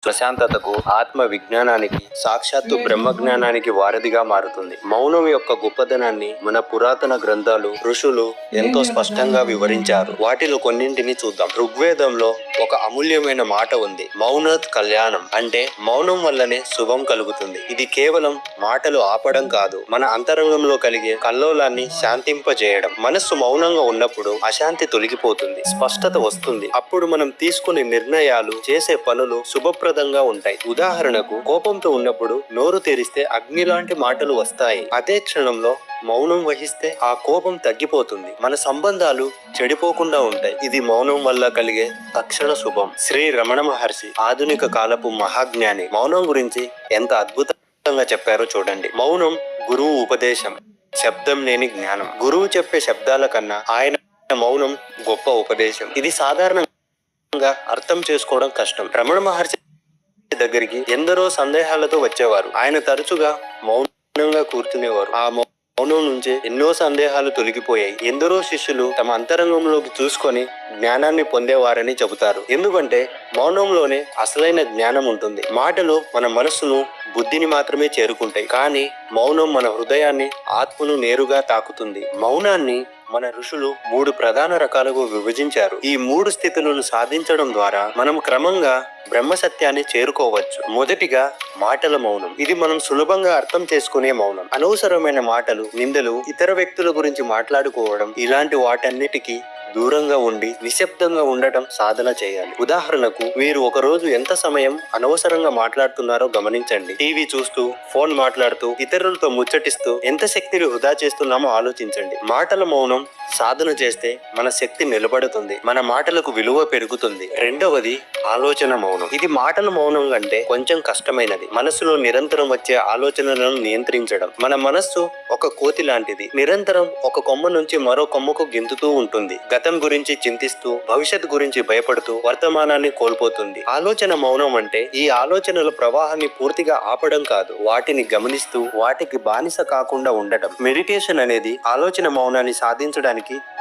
ప్రశాంతతకు, ఆత్మ విజ్ఞానానికి, సాక్షాత్తు బ్రహ్మ జ్ఞానానికి వారధిగా మారుతుంది. మౌనం యొక్క గొప్పదనాన్ని మన పురాతన గ్రంథాలు, ఋషులు ఎంతో స్పష్టంగా వివరించారు. వాటిలో కొన్నింటిని చూద్దాం. ఋగ్వేదంలో ఒక అమూల్యమైన మాట ఉంది. మౌనత్ కళ్యాణం, అంటే మౌనం వల్లనే శుభం కలుగుతుంది. ఇది కేవలం మాటలు ఆపడం కాదు, మన అంతరంగంలో కలిగే కల్లోలాన్ని శాంతింపజేయడం. మనస్సు మౌనంగా ఉన్నప్పుడు అశాంతి తొలగిపోతుంది, స్పష్టత వస్తుంది. అప్పుడు మనం తీసుకునే నిర్ణయాలు, చేసే పనులు శుభప్రదంగా ఉంటాయి. ఉదాహరణకు, కోపంతో ఉన్నప్పుడు నోరు తెరిస్తే అగ్ని లాంటి మాటలు వస్తాయి. అదే క్షణంలో మౌనం వహిస్తే ఆ కోపం తగ్గిపోతుంది, మన సంబంధాలు చెడిపోకుండా ఉంటాయి. ఇది మౌనం వల్ల కలిగే తక్షణ శుభం. శ్రీ రమణ మహర్షి ఆధునిక కాలపు మహాజ్ఞాని మౌనం గురించి ఎంత అద్భుతంగా చెప్పారో చూడండి. మౌనం గురువు ఉపదేశం, శబ్దం లేని జ్ఞానం. గురువు చెప్పే శబ్దాల కన్నా ఆయన మౌనం గొప్ప ఉపదేశం. ఇది సాధారణంగా అర్థం చేసుకోవడం కష్టం. రమణ మహర్షి దగ్గరికి ఎందరో సందేహాలతో వచ్చేవారు. ఆయన తరచుగా మౌనంగా కూర్చునేవారు. ఆ మౌనం నుంచే ఎన్నో సందేహాలు తొలగిపోయాయి. ఎందరో శిష్యులు తమ అంతరంగంలోకి చూసుకొని జ్ఞానాన్ని పొందేవారని చెబుతారు. ఎందుకంటే మౌనంలోనే అసలైన జ్ఞానం ఉంటుంది. మాటలు మన మనస్సును, బుద్ధిని మాత్రమే చేరుకుంటాయి, కానీ మౌనం మన హృదయాన్ని, ఆత్మను నేరుగా తాకుతుంది. మౌనాన్ని మన ఋషులు 3 ప్రధాన రకాలుగా విభజించారు. ఈ 3 స్థితులను సాధించడం ద్వారా మనం క్రమంగా బ్రహ్మ సత్యాన్ని చేరుకోవచ్చు. మొదటిగా మాటల మౌనం. ఇది మనం సులభంగా అర్థం చేసుకునే మౌనం. అనవసరమైన మాటలు, నిందలు, ఇతర వ్యక్తుల గురించి మాట్లాడుకోవడం, ఇలాంటి వాటన్నిటికీ దూరంగా ఉండి నిశ్శబ్దంగా ఉండటం సాధన చేయాలి. ఉదాహరణకు, మీరు ఒక రోజు ఎంత సమయం అనవసరంగా మాట్లాడుతున్నారో గమనించండి. టీవీ చూస్తూ, ఫోన్ మాట్లాడుతూ, ఇతరులతో ముచ్చటిస్తూ ఎంత శక్తిని వృధా చేస్తున్నామో ఆలోచించండి. మాటల మౌనం సాధన చేస్తే మన శక్తి నిలబడుతుంది, మన మాటలకు విలువ పెరుగుతుంది. రెండవది ఆలోచన మౌనం. ఇది మాటల మౌనం కంటే కొంచెం కష్టమైనది. మనసులో నిరంతరం వచ్చే ఆలోచనలను నియంత్రించడం. మన మనస్సు ఒక కోతి లాంటిది. నిరంతరం ఒక కొమ్మ నుంచి మరో కొమ్మకు గెంతుతూ ఉంటుంది. గతం గురించి చింతిస్తూ, భవిష్యత్తు గురించి భయపడుతూ వర్తమానాన్ని కోల్పోతుంది. ఆలోచన మౌనం అంటే ఈ ఆలోచనల ప్రవాహాన్ని పూర్తిగా ఆపడం కాదు, వాటిని గమనిస్తూ వాటికి బానిస కాకుండా ఉండటం. మెడిటేషన్ అనేది ఆలోచన మౌనాన్ని సాధించడానికి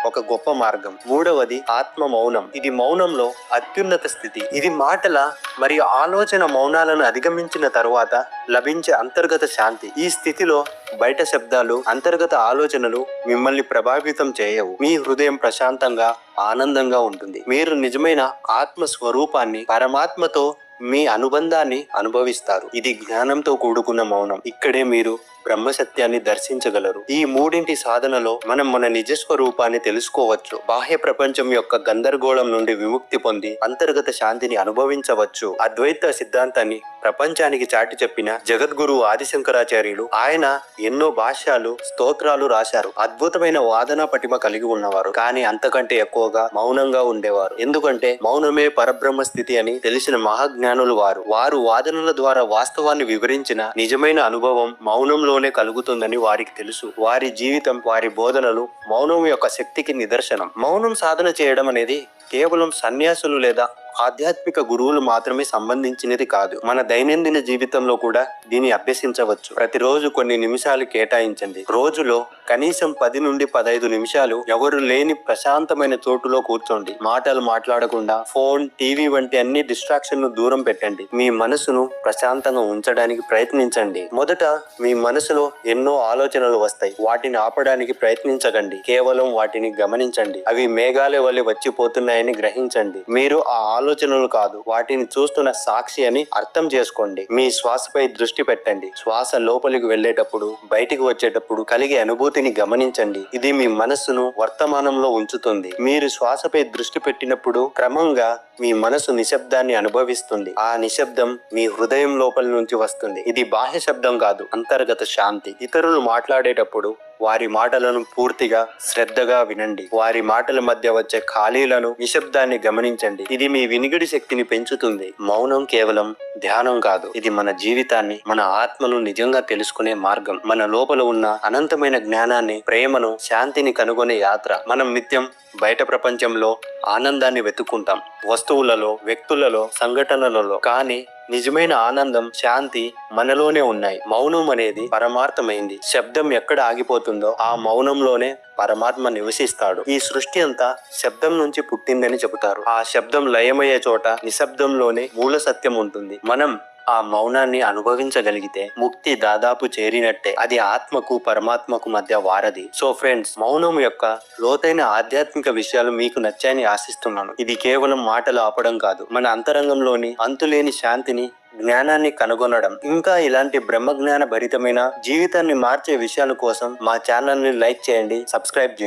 ఒక గొప్ప మార్గం. మూడవది ఆత్మ మౌనం. ఇది మౌనంలో అత్యున్నత స్థితి. ఇది మాటల మరియు ఆలోచన మౌనాలను అధిగమించిన తరువాత లభించే అంతర్గత శాంతి. ఈ స్థితిలో బయట శబ్దాలు, అంతర్గత ఆలోచనలు మిమ్మల్ని ప్రభావితం చేయవు. మీ హృదయం ప్రశాంతంగా, ఆనందంగా ఉంటుంది. మీరు నిజమైన ఆత్మ స్వరూపాన్ని, పరమాత్మతో మీ అనుబంధాన్ని అనుభవిస్తారు. ఇది జ్ఞానంతో కూడుకున్న మౌనం. ఇక్కడే మీరు బ్రహ్మసత్యాన్ని దర్శించగలరు. ఈ మూడింటి సాధనలో మనం మన నిజస్వరూపాన్ని తెలుసుకోవచ్చు. బాహ్య ప్రపంచం యొక్క గందరగోళం నుండి విముక్తి పొంది అంతర్గత శాంతిని అనుభవించవచ్చు. అద్వైత సిద్ధాంతాన్ని ప్రపంచానికి చాటి చెప్పిన జగద్గురు ఆదిశంకరాచార్యులు, ఆయన ఎన్నో భాష్యాలు, స్తోత్రాలు రాశారు. అద్భుతమైన వాదన పటిమ కలిగి ఉన్నవారు. కానీ అంతకంటే ఎక్కువగా మౌనంగా ఉండేవారు. ఎందుకంటే మౌనమే పరబ్రహ్మ స్థితి అని తెలిసిన మహాజ్ఞానులు వారు. వారు వాదనల ద్వారా వాస్తవాన్ని వివరించిన నిజమైన అనుభవం మౌనంలోనే కలుగుతుందని వారికి తెలుసు. వారి జీవితం, వారి బోధనలు మౌనం యొక్క శక్తికి నిదర్శనం. మౌనం సాధన చేయడం అనేది కేవలం సన్యాసులు లేదా ఆధ్యాత్మిక గురువులు మాత్రమే సంబంధించినది కాదు. మన దైనందిన జీవితంలో కూడా దీన్ని అభ్యసించవచ్చు. ప్రతిరోజు కొన్ని నిమిషాలు కేటాయించండి. రోజులో కనీసం 10 నుండి 15 నిమిషాలు ఎవరు లేని ప్రశాంతమైన చోటులో కూర్చోండి. మాటలు మాట్లాడకుండా ఫోన్, టీవీ వంటి అన్ని డిస్ట్రాక్షన్ ను దూరం పెట్టండి. మీ మనసును ప్రశాంతంగా ఉంచడానికి ప్రయత్నించండి. మొదట మీ మనసులో ఎన్నో ఆలోచనలు వస్తాయి. వాటిని ఆపడానికి ప్రయత్నించకండి. కేవలం వాటిని గమనించండి. అవి మేఘాలే వలె వచ్చిపోతున్నాయని గ్రహించండి. మీరు ఆ ఆలోచనలు కాదు, వాటిని చూస్తున్న సాక్షి అని అర్థం చేసుకోండి. మీ శ్వాసపై దృష్టి పెట్టండి. శ్వాస లోపలికి వెళ్ళేటప్పుడు, బయటికి వచ్చేటప్పుడు కలిగే అనుభూతిని గమనించండి. ఇది మీ మనస్సును వర్తమానంలో ఉంచుతుంది. మీరు శ్వాసపై దృష్టి పెట్టినప్పుడు క్రమంగా మీ మనసు నిశ్శబ్దాన్ని అనుభవిస్తుంది. ఆ నిశ్శబ్దం మీ హృదయం లోపలి నుంచి వస్తుంది. ఇది బాహ్య శబ్దం కాదు, అంతర్గత శాంతి. ఇతరులు మాట్లాడేటప్పుడు వారి మాటలను పూర్తిగా శ్రద్ధగా వినండి. వారి మాటల మధ్య వచ్చే ఖాళీలను, నిశ్శబ్దాన్ని గమనించండి. ఇది మీ వినికిడి శక్తిని పెంచుతుంది. మౌనం కేవలం ధ్యానం కాదు, ఇది మన జీవితాన్ని, మన ఆత్మను నిజంగా తెలుసుకునే మార్గం. మన లోపల ఉన్న అనంతమైన జ్ఞానాన్ని, ప్రేమను, శాంతిని కనుగొనే యాత్ర. మనం నిత్యం బయట ప్రపంచంలో ఆనందాన్ని వెతుక్కుంటాం. వస్తువులలో, వ్యక్తులలో, సంఘటనలలో. కానీ నిజమైన ఆనందం, శాంతి మనలోనే ఉన్నాయి. మౌనం అనేది పరమార్థమైంది. శబ్దం ఎక్కడ ఆగిపోతుందో ఆ మౌనంలోనే పరమాత్మ నివసిస్తాడు. ఈ సృష్టి అంతా శబ్దం నుంచి పుట్టిందని చెబుతారు. ఆ శబ్దం లయమయ్యే చోట నిశ్శబ్దంలోనే మూల సత్యం ఉంటుంది. మనం ఆ మౌనాన్ని అనుభవించగలిగితే ముక్తి దాదాపు చేరినట్టే. అది ఆత్మకు పరమాత్మకు మధ్య వారధి. సో ఫ్రెండ్స్, మౌనం యొక్క లోతైన ఆధ్యాత్మిక విషయాలు మీకు నచ్చాయని ఆశిస్తున్నాను. ఇది కేవలం మాటలు ఆపడం కాదు, మన అంతరంగంలోని అంతులేని శాంతిని, జ్ఞానాన్ని కనుగొనడం. ఇంకా ఇలాంటి బ్రహ్మజ్ఞాన భరితమైన జీవితాన్ని మార్చే విషయాల కోసం మా ఛానల్ ని లైక్ చేయండి, సబ్స్క్రైబ్ చేయండి.